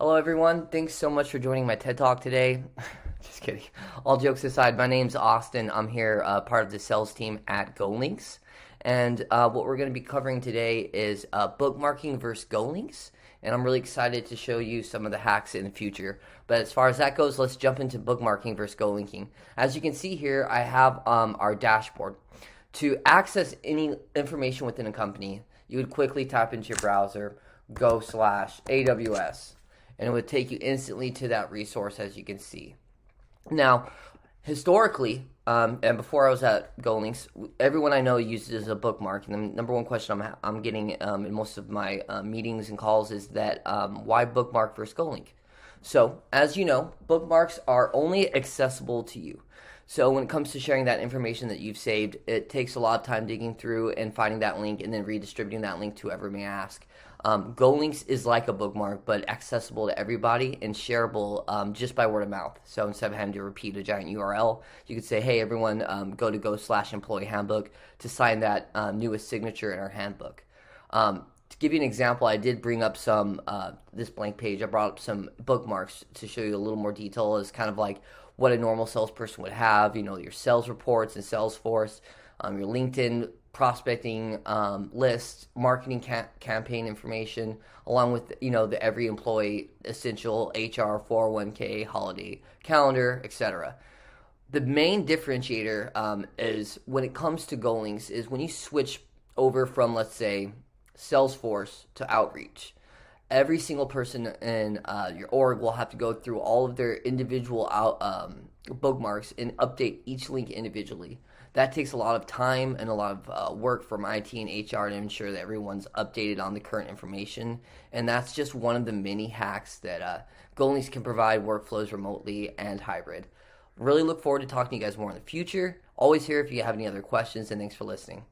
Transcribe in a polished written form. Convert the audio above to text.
Hello, everyone. Thanks so much for joining my TED Talk today. Just kidding. All jokes aside, my name's Austin. I'm here, part of the sales team at GoLinks. And what we're going to be covering today is bookmarking versus GoLinks. And I'm really excited to show you some of the hacks in the future. But as far as that goes, let's jump into bookmarking versus GoLinking. As you can see here, I have our dashboard. To access any information within a company, you would quickly type into your browser, go/AWS, and it would take you instantly to that resource, as you can see. Now, historically, and before I was at GoLinks, everyone I know uses a bookmark. And the number one question I'm getting in most of my meetings and calls is that why bookmark versus GoLink? So, as you know, bookmarks are only accessible to you. So when it comes to sharing that information that you've saved, it takes a lot of time digging through and finding that link and then redistributing that link to whoever may ask. GoLinks is like a bookmark, but accessible to everybody and shareable just by word of mouth. So instead of having to repeat a giant URL, you could say, hey, everyone, go to go/employee handbook to sign that newest signature in our handbook. To give you an example, I did bring up this blank page. I brought up some bookmarks to show you a little more detail as kind of like what a normal salesperson would have, your sales reports in Salesforce, your LinkedIn prospecting list, marketing campaign information, along with, the every employee essential HR, 401k, holiday calendar, etc. The main differentiator is when it comes to GoLinks is when you switch over from, let's say, Salesforce to Outreach. Every single person in your org will have to go through all of their individual bookmarks and update each link individually. That takes a lot of time and a lot of work from IT and HR to ensure that everyone's updated on the current information. And that's just one of the many hacks that GoLinks can provide workflows remotely and hybrid. Really look forward to talking to you guys more in the future. Always here if you have any other questions, and thanks for listening.